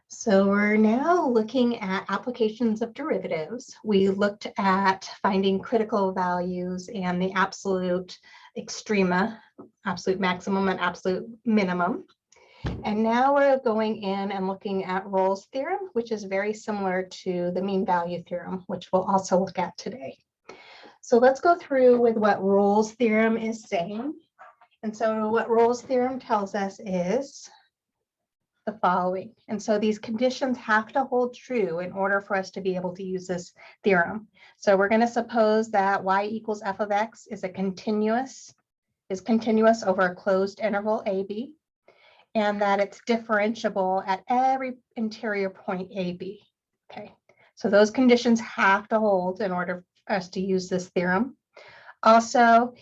So we're now looking at applications of derivatives. We looked at finding critical values and the absolute extrema, absolute maximum and absolute minimum. And now we're going in and looking at Rolle's theorem, which is very similar to the mean value theorem, which we'll also look at today. So let's go through with what Rolle's theorem is saying. And so what Rolle's theorem tells us is the following. And so these conditions have to hold true in order for us to be able to use this theorem. So we're going to suppose that y equals f of x is continuous over a closed interval AB, and that it's differentiable at every interior point AB. Okay, so those conditions have to hold in order for us to use this theorem. Also,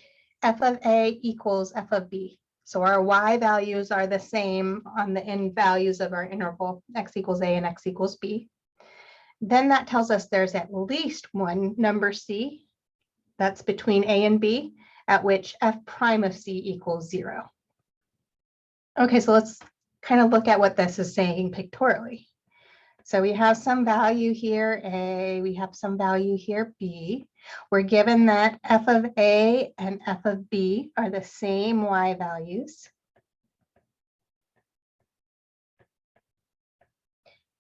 f of A equals f of B. So our y values are the same on the end values of our interval, x equals A and x equals B. Then that tells us there's at least one number C that's between A and B, at which f prime of C equals 0. Okay, so let's kind of look at what this is saying pictorially. So we have some value here, A, we have some value here, B. We're given that f of A and f of B are the same y values.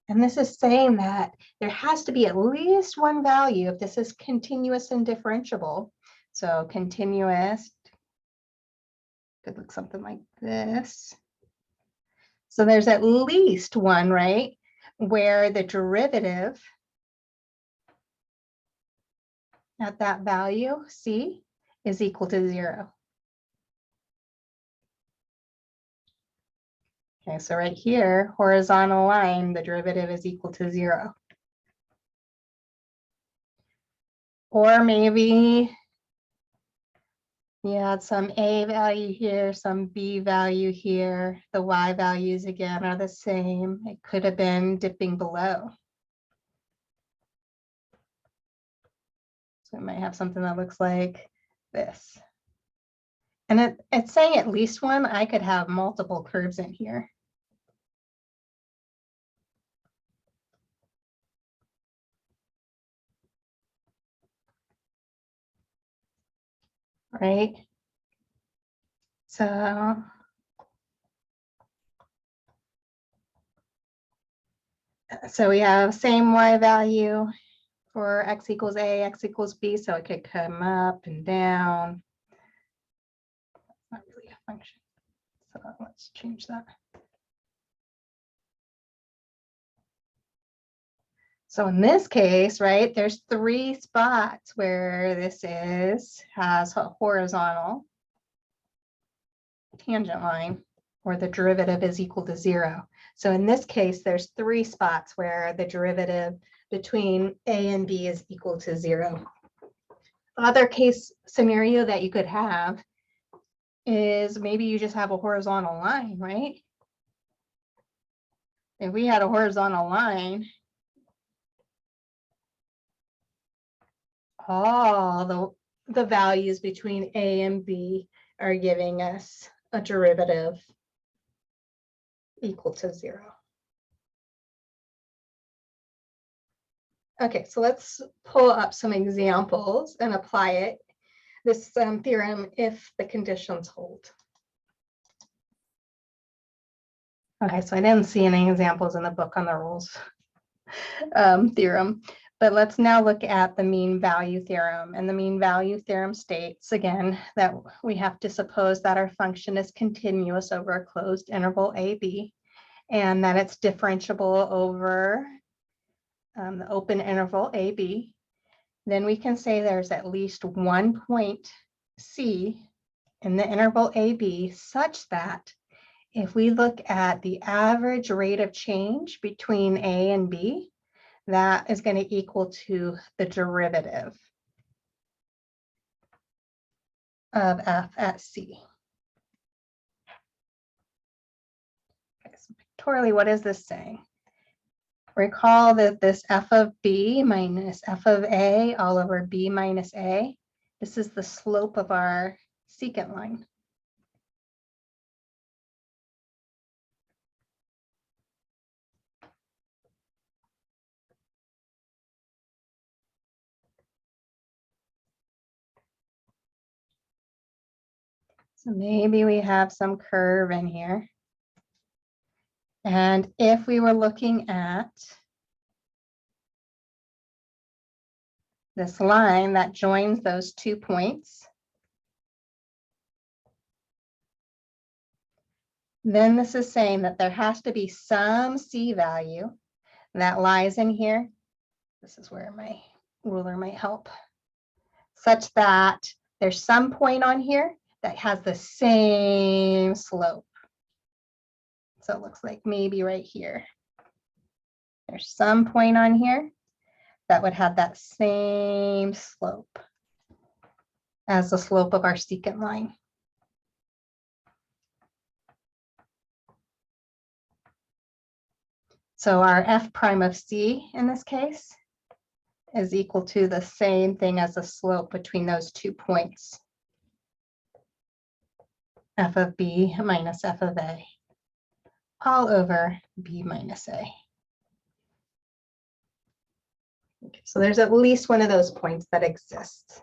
And this is saying that there has to be at least one value if this is continuous and differentiable. So continuous could look something like this. So there's at least one, right, where the derivative at that value, C, is equal to 0. Okay, so right here, horizontal line, the derivative is equal to 0. Or maybe you had some A value here, some B value here. The Y values again are the same. It could have been dipping below. So it might have something that looks like this. And it's saying at least one. I could have multiple curves in here. Right? So we have same Y value for x equals A, x equals B, so it could come up and down. Not really a function. So let's change that. So in this case, right, there's 3 spots where this has a horizontal tangent line where the derivative is equal to 0. So in this case, there's 3 spots where the derivative between A and B is equal to 0. Other case scenario that you could have is maybe you just have a horizontal line, right? If we had a horizontal line, all the values between A and B are giving us a derivative equal to 0. Okay, so let's pull up some examples and apply it, this theorem, if the conditions hold. Okay, so I didn't see any examples in the book on the Rolle's theorem, but let's now look at the mean value theorem. And the mean value theorem states, again, that we have to suppose that our function is continuous over a closed interval AB, and that it's differentiable over the open interval AB. Then we can say there's at least one point C in the interval AB such that if we look at the average rate of change between A and B, that is going to equal to the derivative of f at C. Okay, so pictorially, what is this saying? Recall that this f of B minus f of A all over B minus A, this is the slope of our secant line. So maybe we have some curve in here. And if we were looking at this line that joins those 2 points, then this is saying that there has to be some C value that lies in here. This is where my ruler might help, such that there's some point on here that has the same slope. So it looks like maybe right here. There's some point on here that would have that same slope as the slope of our secant line. So our f prime of C in this case is equal to the same thing as the slope between those 2 points, f of B minus f of A, all over B minus A. Okay, so there's at least one of those points that exists.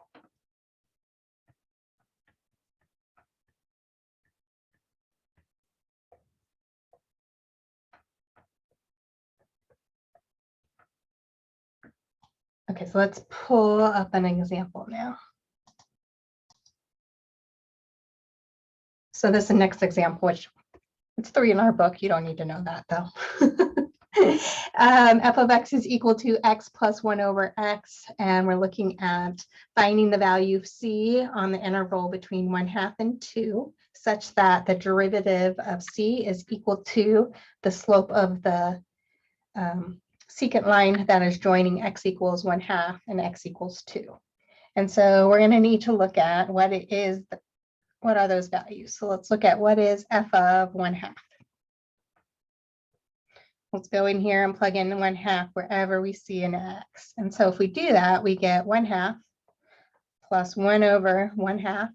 Okay, so let's pull up an example now. So this is the next example, which it's 3 in our book. You don't need to know that though. F of x is equal to x plus 1 over x, and we're looking at finding the value of C on the interval between 1/2 and 2, such that the derivative of C is equal to the slope of the secant line that is joining x equals 1/2 and x equals 2. And so we're going to need to look at what it is, what are those values. So let's look at what is f of 1/2. Let's go in here and plug in 1/2 wherever we see an x. And so if we do that, we get 1/2 plus 1 over 1/2.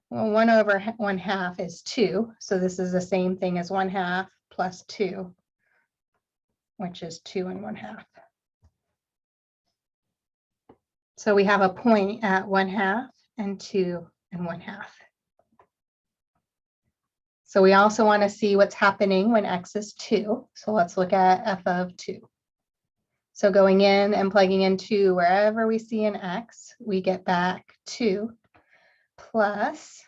Well, 1 over 1/2 is 2. So this is the same thing as 1/2 plus 2, which is 2 and 1/2. So we have a point at 1/2 and 2 and 1/2. So we also want to see what's happening when x is 2. So let's look at f of 2. So going in and plugging in 2 wherever we see an x, we get back 2 plus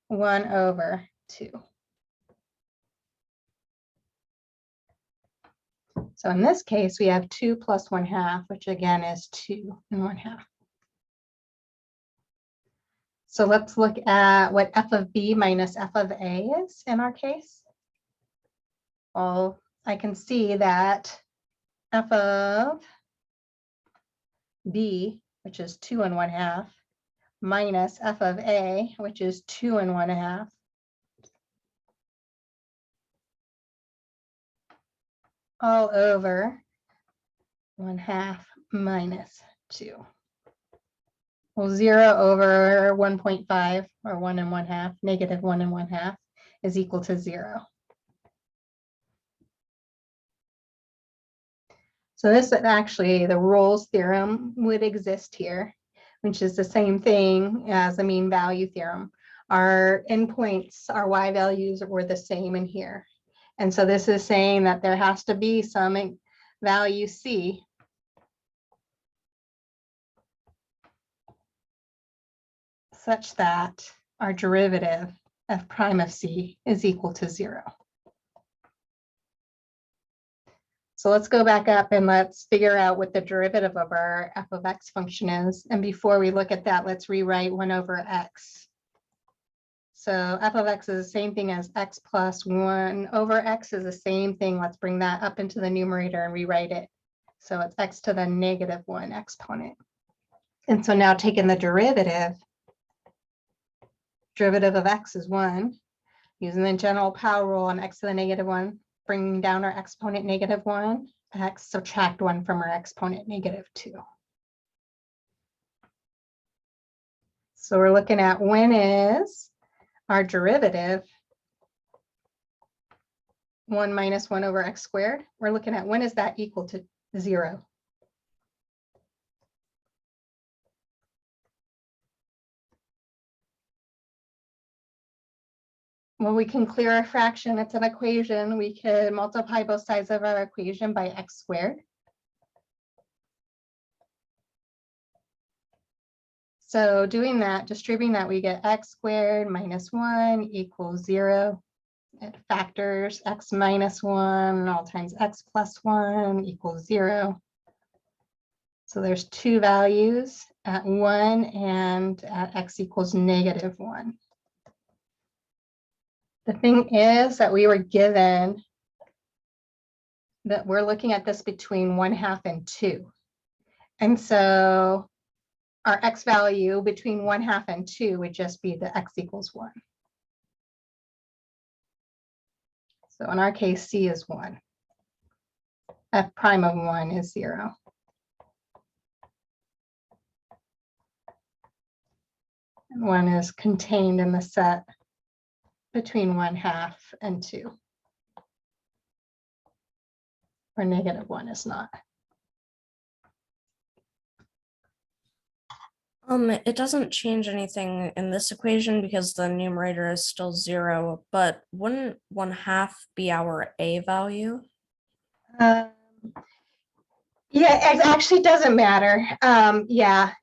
1 over 2. So in this case, we have 2 plus 1/2, which again is 2 and 1/2. So let's look at what f of B minus f of A is in our case. Well, I can see that f of B, which is 2 and 1/2, minus f of A, which is 2 and 1/2, all over 1/2 minus 2. Well, 0 over 1.5, or 1 and 1/2, negative 1 and 1/2, is equal to 0. So this is actually the Rolle's theorem would exist here, which is the same thing as the mean value theorem. Our endpoints, our y values were the same in here. And so this is saying that there has to be some value C such that our derivative f prime of C is equal to 0. So let's go back up and let's figure out what the derivative of our f of x function is. And before we look at that, let's rewrite 1 over x. So f of x is the same thing as x plus 1 over x is the same thing. Let's bring that up into the numerator and rewrite it. So it's x to the negative 1 exponent. And so now taking the derivative of x is 1, using the general power rule on x to the negative 1, bringing down our exponent negative 1, x subtract 1 from our exponent negative 2. So we're looking at when is our derivative 1 minus 1 over x squared. We're looking at when is that equal to 0. Well, we can clear our fraction. It's an equation. We could multiply both sides of our equation by x squared. So doing that, distributing that, we get x squared minus 1 equals 0. It factors x minus 1 all times x plus 1 equals 0. So there's two values at 1 and at x equals -1. The thing is that we were given that we're looking at this between 1/2 and 2. And so our x value between 1/2 and 2 would just be the x equals 1. So in our case, c is 1. F prime of 1 is 0. And 1 is contained in the set between 1/2 and 2. Or -1 is not. It doesn't change anything in this equation because the numerator is still 0, but wouldn't 1/2 be our a value? Yeah, it actually doesn't matter. Yeah,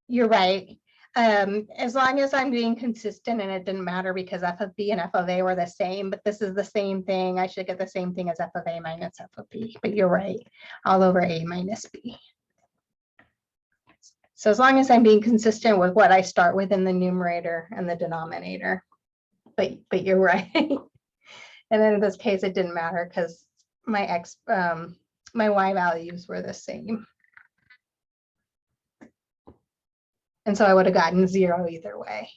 you're right. As long as I'm being consistent, and it didn't matter because f of b and f of a were the same, but this is the same thing. I should get the same thing as f of a minus f of b, but you're right, all over a minus b. So as long as I'm being consistent with what I start with in the numerator and the denominator, but you're right. And then in this case, it didn't matter because my my y values were the same. And so I would have gotten 0 either way.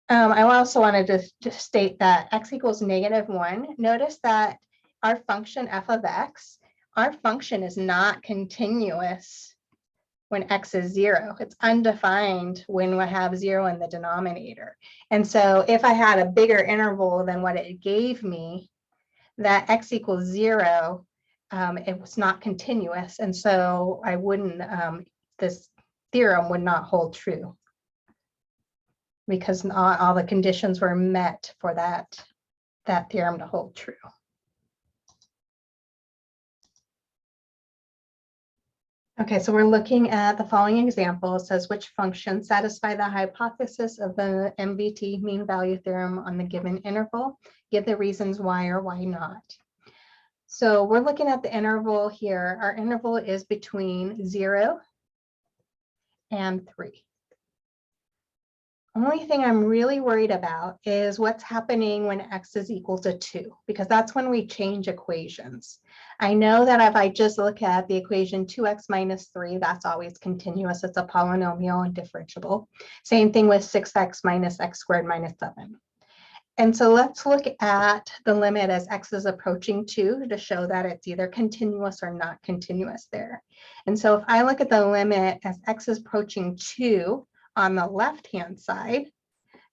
I also wanted to state that x equals -1. Notice that our function f of x, our function is not continuous when x is 0. It's undefined when we have 0 in the denominator. And so if I had a bigger interval than what it gave me, that x equals 0, it was not continuous. And so I wouldn't, this theorem would not hold true because not all the conditions were met for that theorem to hold true. Okay, so we're looking at the following example. It says which functions satisfy the hypothesis of the MVT mean value theorem on the given interval. Give the reasons why or why not. So we're looking at the interval here. Our interval is between 0 and 3. Only thing I'm really worried about is what's happening when x is equal to 2, because that's when we change equations. I know that if I just look at the equation 2x minus 3, that's always continuous. It's a polynomial and differentiable. Same thing with 6x minus x squared minus 7. And so let's look at the limit as x is approaching 2 to show that it's either continuous or not continuous there. And so if I look at the limit as x is approaching 2, on the left-hand side,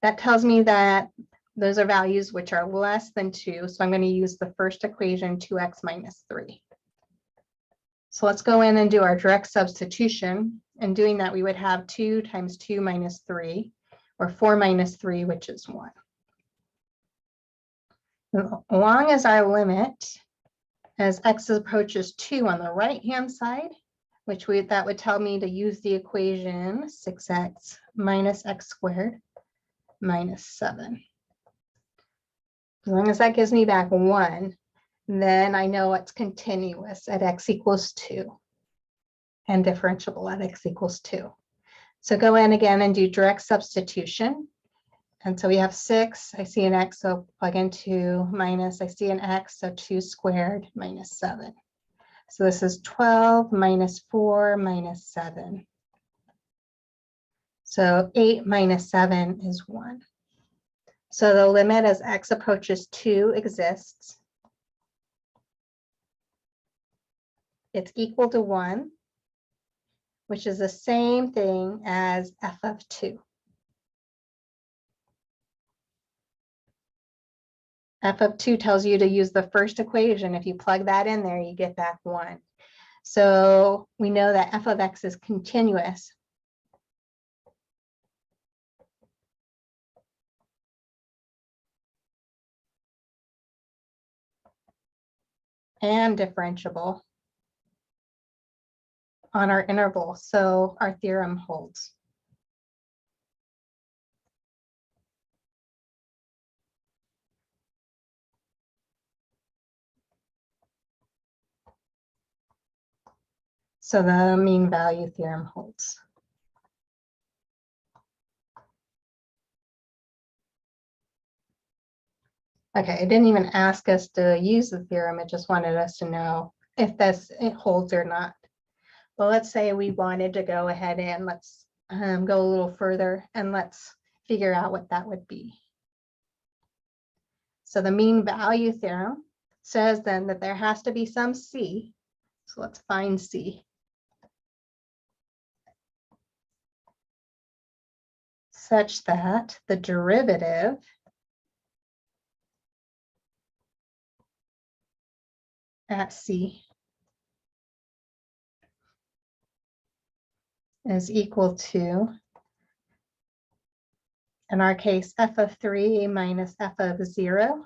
that tells me that those are values which are less than 2. So I'm going to use the first equation, 2x minus 3. So let's go in and do our direct substitution. And doing that, we would have 2 times 2 minus 3, or 4 minus 3, which is 1. As long as our limit as x approaches 2 on the right-hand side, that would tell me to use the equation 6x minus x squared minus 7. As long as that gives me back 1, then I know it's continuous at x equals 2 and differentiable at x equals 2. So go in again and do direct substitution. And so we have 6, I see an x, so plug in 2, minus, I see an x, so 2 squared minus 7. So this is 12 minus 4 minus 7. So 8 minus 7 is 1. So the limit as x approaches 2 exists. It's equal to 1, which is the same thing as f of 2. F of 2 tells you to use the first equation. If you plug that in there, you get back 1. So we know that f of x is continuous and differentiable on our interval, so our theorem holds. So the mean value theorem holds. Okay, it didn't even ask us to use the theorem. It just wanted us to know if it holds or not. Well, let's say we wanted to go ahead and let's go a little further and let's figure out what that would be. So the mean value theorem says then that there has to be some C. So let's find C. Such that the derivative at C is equal to, in our case, f of 3 minus f of 0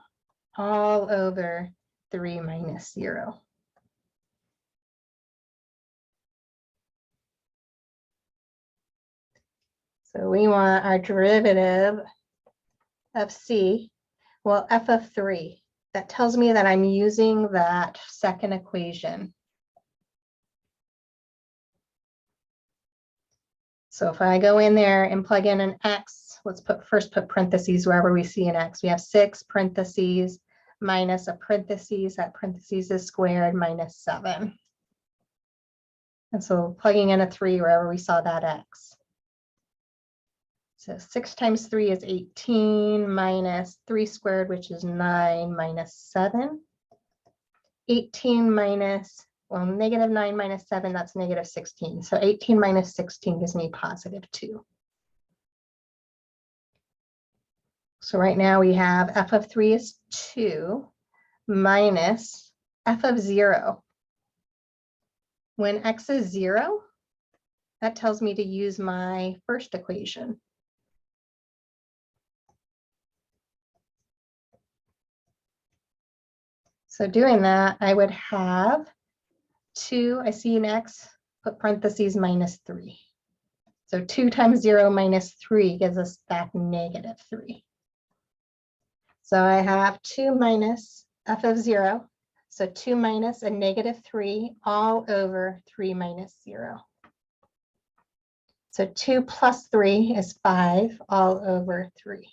all over 3 minus 0. So we want our derivative of C, well, f of 3. That tells me that I'm using that second equation. So if I go in there and plug in an x, let's first put parentheses wherever we see an x. We have 6 parentheses minus a parentheses. That parentheses is squared minus 7. And so plugging in a 3 wherever we saw that x. So 6 times 3 is 18 minus 3 squared, which is 9 minus 7. 18 minus, well, negative 9 minus 7, that's negative 16. So 18 minus 16 gives me positive 2. So right now we have f of 3 is 2 minus f of 0. When x is 0, that tells me to use my first equation. So doing that, I would have 2, I see an x, put parentheses minus 3. So 2 times 0 minus 3 gives us back negative 3. So I have 2 minus f of 0. So 2 minus a negative 3 all over 3 minus 0. So 2 plus 3 is 5 all over 3.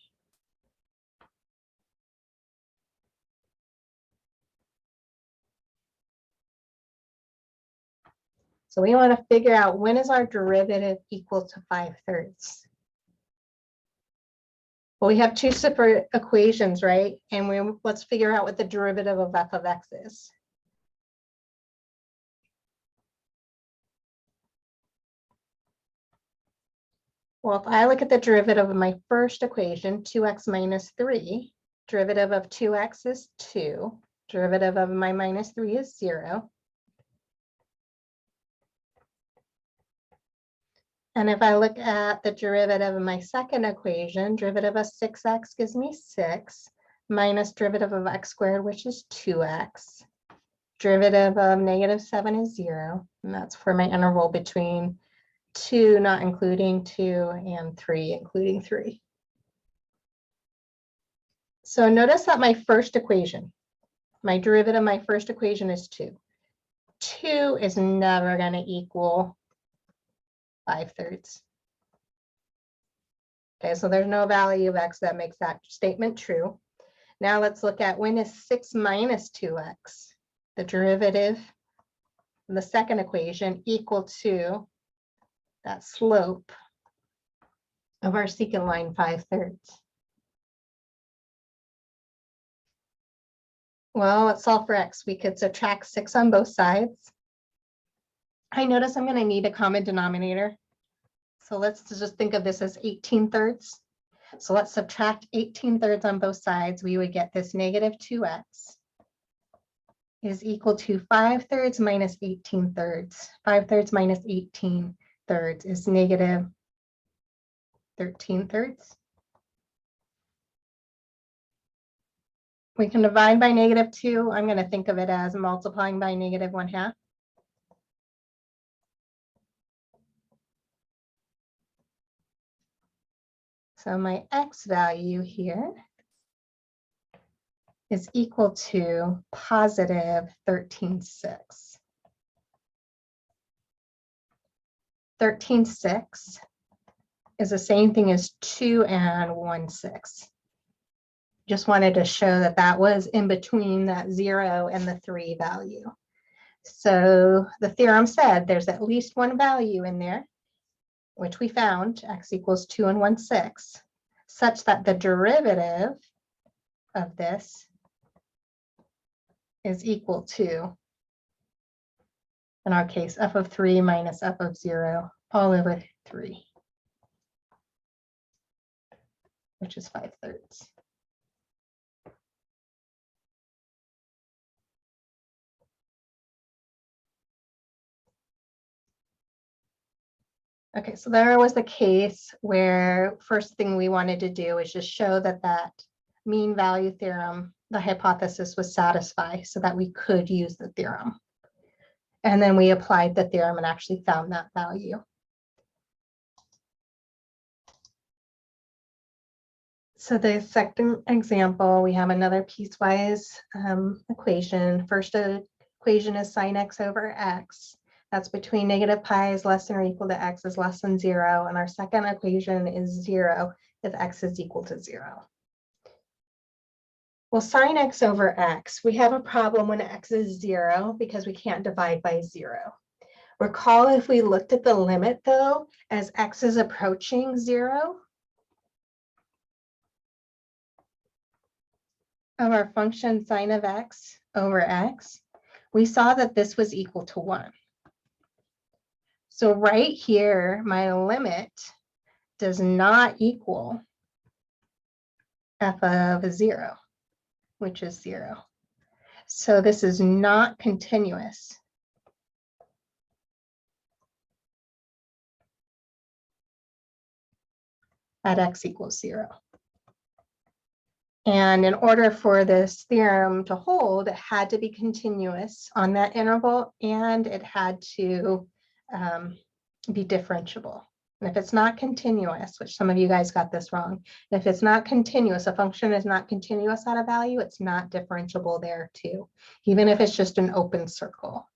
So we want to figure out when is our derivative equal to 5/3. Well, we have two separate equations, right? And let's figure out what the derivative of f of x is. Well, if I look at the derivative of my first equation, 2x minus 3, derivative of 2x is 2, derivative of my minus 3 is 0. And if I look at the derivative of my second equation, derivative of 6x gives me 6, minus derivative of x squared, which is 2x. Derivative of negative 7 is 0, and that's for my interval between 2 not including 2 and 3 including 3. So notice that my first equation, my derivative of my first equation is 2. 2 is never going to equal 5/3. Okay, so there's no value of x that makes that statement true. Now let's look at when is 6 minus 2x, the derivative in the second equation, equal to that slope of our secant line 5/3. Well, let's solve for x. We could subtract 6 on both sides. I notice I'm going to need a common denominator. So let's just think of this as 18/3. So let's subtract 18/3 on both sides. We would get this negative 2x is equal to 5/3 minus 18/3. 5/3 minus 18/3 is negative 13/3. We can divide by -2. I'm going to think of it as multiplying by -1/2. So my x value here is equal to positive 13.6. 13.6 is the same thing as 2 and 1/6. Just wanted to show that that was in between that 0 and the 3 value. So the theorem said there's at least one value in there, which we found, x equals 2 and 1/6, such that the derivative of this is equal to, in our case, f of 3 minus f of 0 all over 3, which is 5/3. Okay, so there was the case where first thing we wanted to do is just show that that mean value theorem, the hypothesis, was satisfied so that we could use the theorem. And then we applied the theorem and actually found that value. So the second example, we have another piecewise equation. First equation is sine x over x. That's between -pi is less than or equal to x is less than 0. And our second equation is 0 if x is equal to 0. Well, sine x over x, we have a problem when x is 0 because we can't divide by 0. Recall if we looked at the limit, though, as x is approaching 0 of our function sine of x over x, we saw that this was equal to 1. So right here, my limit does not equal f of 0, which is 0. So this is not continuous. At x equals 0. And in order for this theorem to hold, it had to be continuous on that interval, and it had to be differentiable. And if it's not continuous, which some of you guys got this wrong, if it's not continuous, a function is not continuous at a value, it's not differentiable there too, even if it's just an open circle.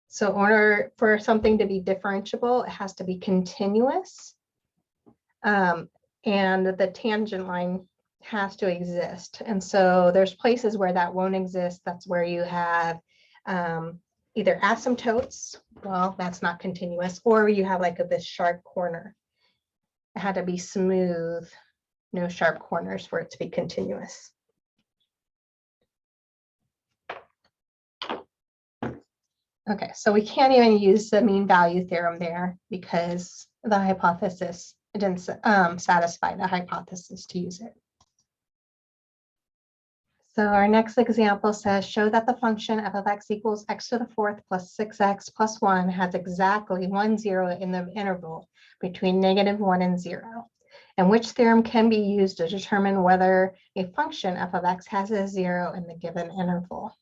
So in order for something to be differentiable, it has to be continuous. And the tangent line has to exist. And so there's places where that won't exist. That's where you have either asymptotes, well, that's not continuous, or you have like this sharp corner. It had to be smooth, no sharp corners for it to be continuous. Okay, so we can't even use the mean value theorem there because the hypothesis, it didn't satisfy the hypothesis to use it. So our next example says, show that the function f of x equals x to the 4th plus 6x plus 1 has exactly 1 0 in the interval between -1 and 0. And which theorem can be used to determine whether a function f of x has a 0 in the given interval?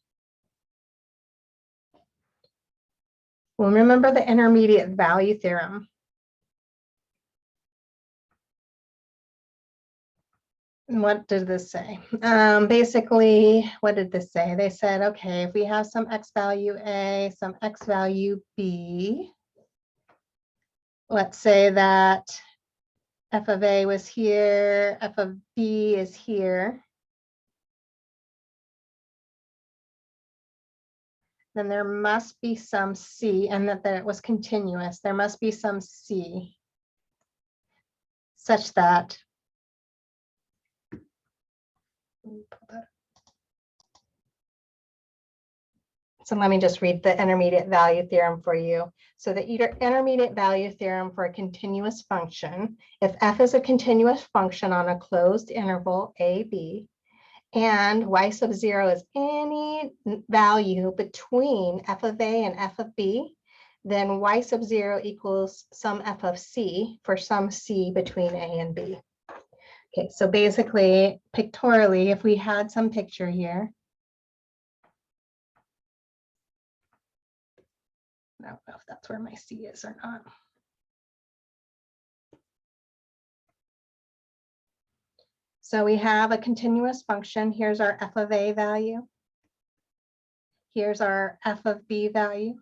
Well, remember the intermediate value theorem. What did this say? Basically, what did this say? They said, okay, if we have some x value A, some x value B, let's say that f of A was here, f of B is here, then there must be some C, and that it was continuous. There must be some C such that so let me just read the intermediate value theorem for you. So the intermediate value theorem for a continuous function, if f is a continuous function on a closed interval a, b, and y sub 0 is any value between f of a and f of b, then y sub 0 equals some f of c for some c between a and b. Okay, so basically, pictorially, if we had some picture here. I don't know if that's where my C is or not. So we have a continuous function. Here's our f of a value. Here's our f of b value.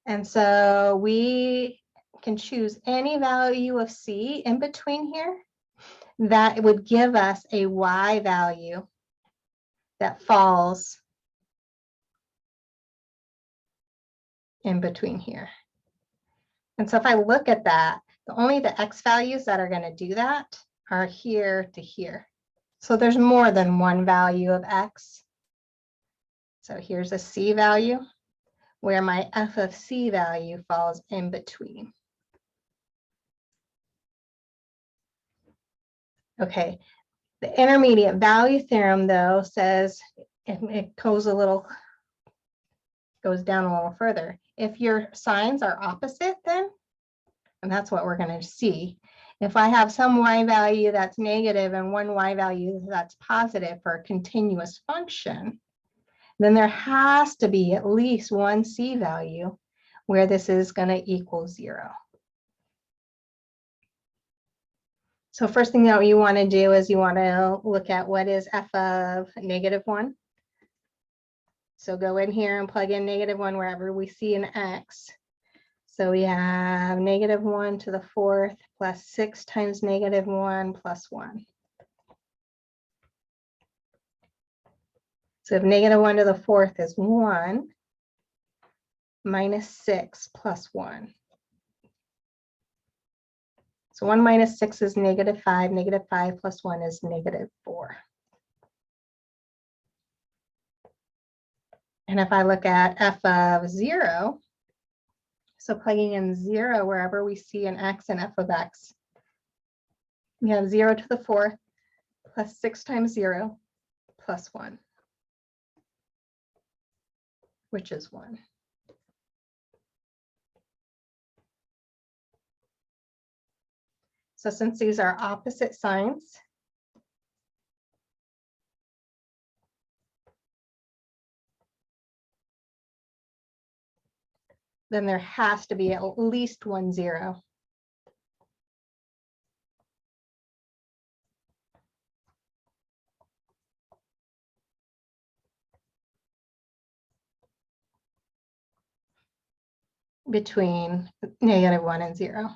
And so we can choose any value of c in between here that would give us a y value that falls in between here. And so if I look at that, only the x values that are going to do that are here to here. So there's more than one value of x. So here's a c value where my f of c value falls in between. Okay, the intermediate value theorem though says it goes down a little further. If your signs are opposite, then, and that's what we're going to see. If I have some y value that's negative and one y value that's positive for a continuous function, then there has to be at least one c value where this is going to equal 0. So first thing that you want to do is you want to look at what is f of -1. So go in here and plug in -1 wherever we see an x. So we have -1 to the 4th plus 6 times -1 plus 1. So if -1 to the 4th is 1, minus 6 plus 1. So 1 minus 6 is -5. -5 plus 1 is -4. And if I look at f of 0, so plugging in 0 wherever we see an x and f of x, we have 0 to the 4th plus 6 times 0 plus 1, which is 1. So since these are opposite signs, then there has to be at least one 0. Between -1 and 0.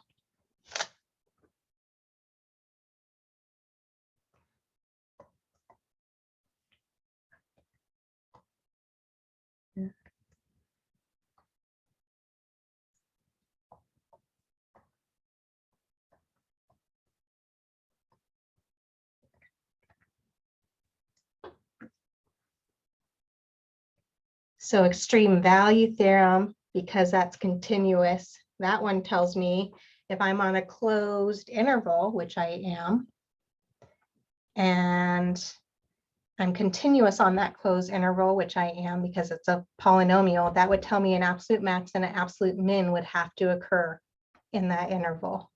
So extreme value theorem, because that's continuous, that one tells me if I'm on a closed interval, which I am, and I'm continuous on that closed interval, which I am because it's a polynomial, that would tell me an absolute max and an absolute min would have to occur in that interval.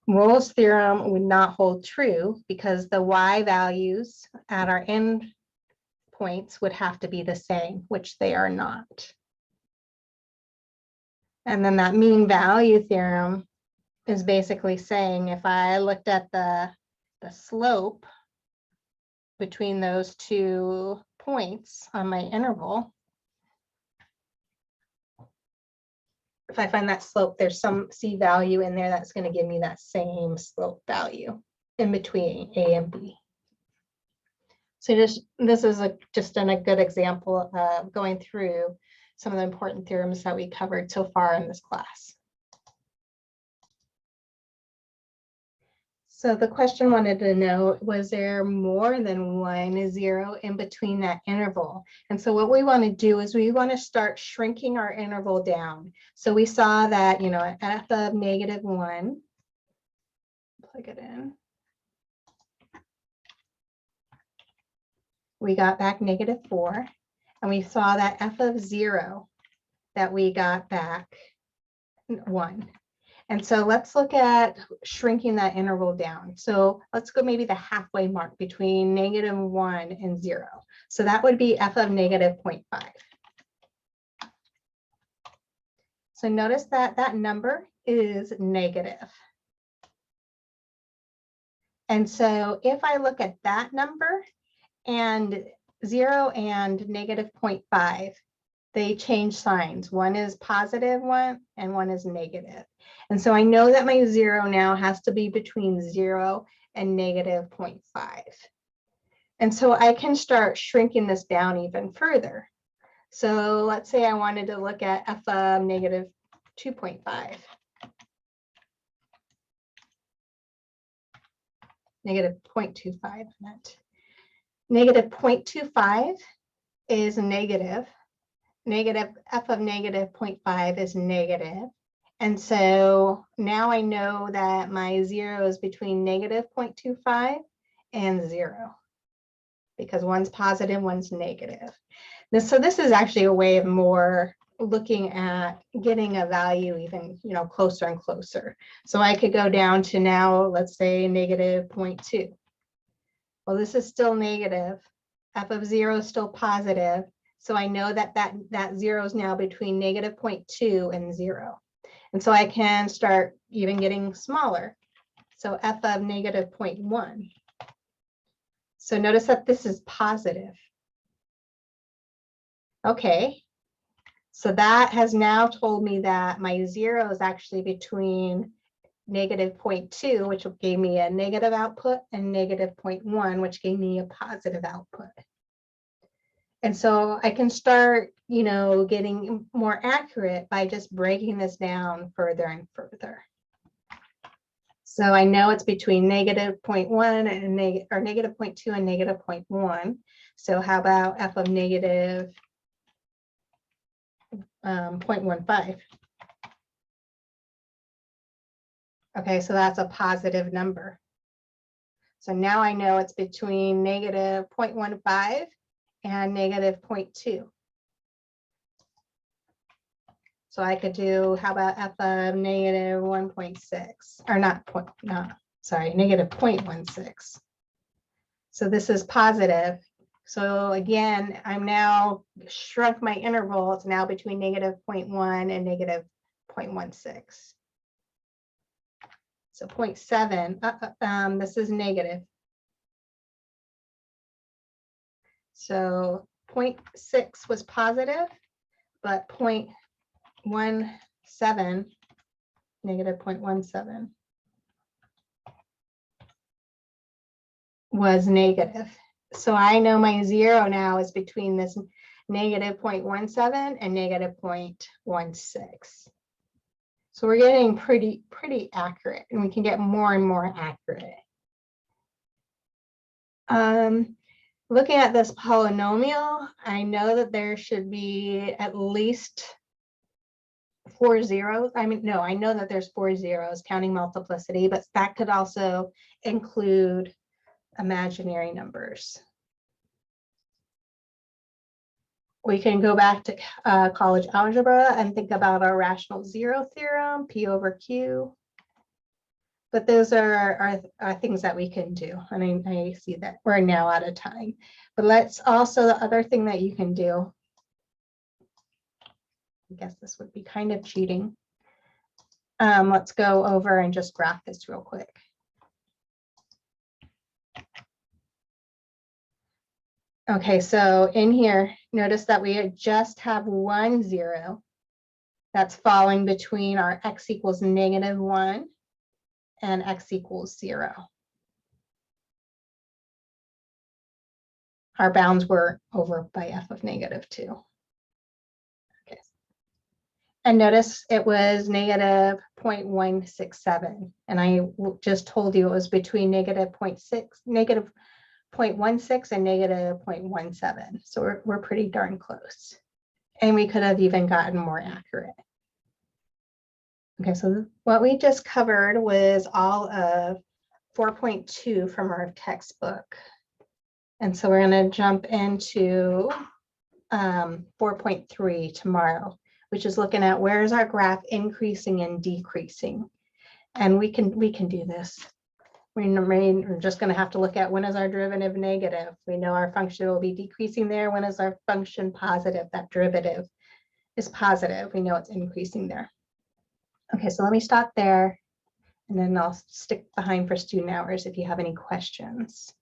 Rolle's theorem would not hold true because the y values at our end points would have to be the same, which they are not. And then that mean value theorem is basically saying if I looked at the slope between those 2 points on my interval, if I find that slope, there's some c value in there that's going to give me that same slope value in between a and b. So this is just a good example of going through some of the important theorems that we covered so far in this class. So the question wanted to know, was there more than one 0 in between that interval? And so what we want to do is we want to start shrinking our interval down. So we saw that, at f of -1, plug it in. We got back -4, and we saw that f of 0 that we got back 1. And so let's look at shrinking that interval down. So let's go maybe the halfway mark between -1 and 0. So that would be f of -0.5. So notice that that number is negative. And so if I look at that number and 0 and -0.5, they change signs. One is positive one and one is negative. And so I know that my 0 now has to be between 0 and -0.5. And so I can start shrinking this down even further. So let's say I wanted to look at f of -2.5. -0.25 meant. -0.25 is negative. F of -0.5 is negative. And so now I know that my 0 is between -0.25 and 0, because one's positive, one's negative. So this is actually a way of more looking at getting a value even, closer and closer. So I could go down to now, let's say -0.2. Well, this is still negative. F of 0 is still positive. So I know that that 0 is now between -0.2 and 0. And so I can start even getting smaller. So f of -0.1. So notice that this is positive. Okay. So that has now told me that my 0 is actually between -0.2, which gave me a negative output, and -0.1, which gave me a positive output. And so I can start, getting more accurate by just breaking this down further and further. So I know it's between -0.1 and -0.2 and -0.1. So how about f of -0.15? Okay, so that's a positive number. So now I know it's between -0.15 and -0.2. So I could do, how about f of -1.6, or -0.16. So this is positive. So again, I'm now shrunk my interval. It's now between -0.1 and -0.16. So 0.7, this is negative. So 0.6 was positive, but -0.17 was negative. So I know my 0 now is between this -0.17 and -0.16. So we're getting pretty accurate, and we can get more and more accurate. Looking at this polynomial, I know that there should be at least 4 zeros. I know that there's 4 zeros counting multiplicity, but that could also include imaginary numbers. We can go back to college algebra and think about our rational zero theorem, P over Q. But those are things that we can do. And I see that we're now out of time. But let's also, the other thing that you can do, I guess this would be kind of cheating. Let's go over and just graph this real quick. Okay, so in here, notice that we just have 1 0 that's falling between our x equals -1 and x equals 0. Our bounds were over by f of -2. Okay. And notice it was -0.167. And I just told you it was between -0.16 and -0.17. So we're pretty darn close. And we could have even gotten more accurate. Okay, so what we just covered was all of 4.2 from our textbook. And so we're going to jump into 4.3 tomorrow, which is looking at where is our graph increasing and decreasing. And we can do this. We're just going to have to look at when is our derivative negative. We know our function will be decreasing there. When is our function positive? That derivative is positive. We know it's increasing there. Okay, so let me stop there, and then I'll stick behind for student hours if you have any questions.